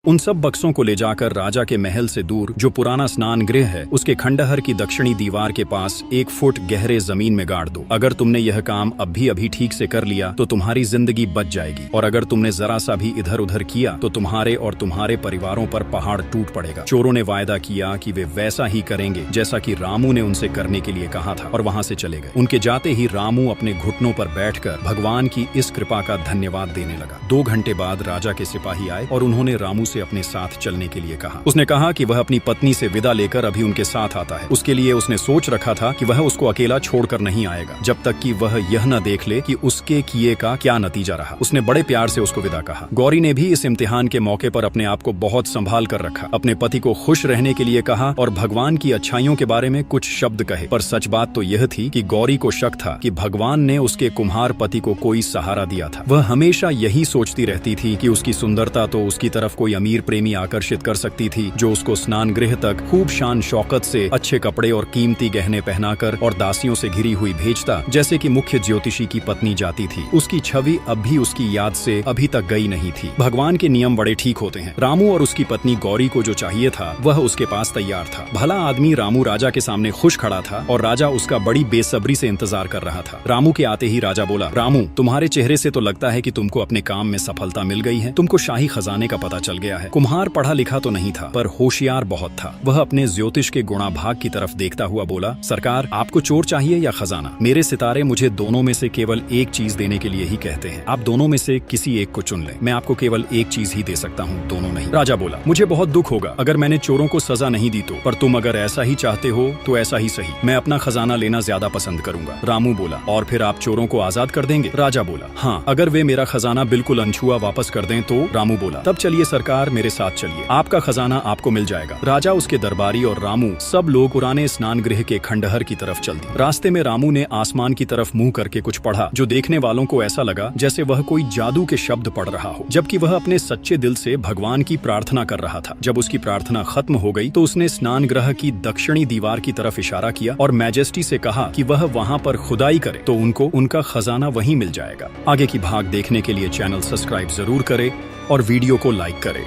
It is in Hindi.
उन सब बक्सों को ले जाकर राजा के महल से दूर जो पुराना स्नान गृह है उसके खंडहर की दक्षिणी दीवार के पास 1 फुट गहरे जमीन में गाड़ दो। अगर तुमने यह काम अभी ठीक से कर लिया तो तुम्हारी जिंदगी बच जाएगी, और अगर तुमने जरा सा भी इधर उधर किया तो तुम्हारे और तुम्हारे परिवारों पर पहाड़ टूट पड़ेगा। चोरों ने वायदा किया कि वे वैसा ही करेंगे जैसा कि रामू ने उनसे करने के लिए कहा था, और वहां से चले गए। उनके जाते ही रामू अपने घुटनों पर बैठकर भगवान की इस कृपा का धन्यवाद देने लगा। 2 घंटे बाद राजा के सिपाही आए और उन्होंने रामू से अपने साथ चलने के लिए कहा। उसने कहा कि वह अपनी पत्नी से विदा लेकर अभी उनके साथ आता है। उसके लिए उसने सोच रखा था कि वह उसको अकेला छोड़कर नहीं आएगा जब तक कि वह यह न देख ले कि उसके किए का क्या नतीजा रहा। उसने बड़े प्यार से उसको विदा कहा। गौरी ने भी इस इम्तिहान के मौके पर अपने आप को बहुत संभाल कर रखा, अपने पति को खुश रहने के लिए कहा और भगवान की अच्छाइयों के बारे में कुछ शब्द कहे। पर सच बात तो यह थी कि गौरी को शक था कि भगवान ने उसके कुम्हार पति को कोई सहारा दिया था। वह हमेशा यही सोचती रहती थी कि उसकी सुंदरता तो उसकी तरफ कोई अमीर प्रेमी आकर्षित कर सकती थी, जो उसको स्नान गृह तक खूब शान शौकत से अच्छे कपड़े और कीमती गहने पहनाकर और दासियों से घिरी हुई भेजता, जैसे कि मुख्य ज्योतिषी की पत्नी जाती थी। उसकी छवि अब भी उसकी याद से अभी तक गई नहीं थी। भगवान के नियम बड़े ठीक होते हैं। रामू और उसकी पत्नी गौरी को जो चाहिए था वह उसके पास तैयार था। भला आदमी रामू राजा के सामने खुश खड़ा था और राजा उसका बड़ी बेसब्री से इंतजार कर रहा था। रामू के आते ही राजा बोला, रामू, तुम्हारे चेहरे से तो लगता है कि तुमको अपने काम में सफलता मिल गई है। तुमको शाही खजाने का पता चल गया है। कुम्हार पढ़ा लिखा तो नहीं था पर होशियार बहुत था। वह अपने ज्योतिष के गुणाभाग की तरफ देखता हुआ बोला, सरकार, आपको चोर चाहिए या खजाना? मेरे सितारे मुझे दोनों में से केवल एक चीज देने के लिए ही कहते हैं। आप दोनों में से किसी एक को चुन लें। मैं आपको केवल एक चीज ही दे सकता हूँ, दोनों नहीं। राजा बोला, मुझे बहुत दुख होगा अगर मैंने चोरों को सजा नहीं दी तो, पर तुम अगर ऐसा ही चाहते हो तो ऐसा ही सही। मैं अपना खजाना लेना ज्यादा पसंद करूंगा। रामू बोला, और फिर आप चोरों को आजाद कर देंगे? राजा बोला, हाँ, अगर वे मेरा खजाना बिल्कुल अनछुआ वापस कर दें तो। रामू बोला, तब चलिए सरकार, मेरे साथ चलिए, आपका खजाना आपको मिल जाएगा। राजा, उसके दरबारी और रामू सब लोग पुराने स्नान गृह के खंडहर की तरफ चल दिए। रास्ते में रामू ने आसमान की तरफ मुंह करके कुछ पढ़ा जो देखने वालों को ऐसा लगा जैसे वह कोई जादू के शब्द पढ़ रहा हो, जबकि वह अपने सच्चे दिल से भगवान की प्रार्थना कर रहा था। जब उसकी प्रार्थना खत्म हो गई तो उसने स्नान गृह की दक्षिणी दीवार की तरफ इशारा किया और मैजेस्टी से कहा कि वह वहां पर खुदाई करे तो उनको उनका खजाना वहीं मिल जाएगा। आगे की भाग देखने के लिए चैनल सब्सक्राइब जरूर करें और वीडियो को लाइक करें।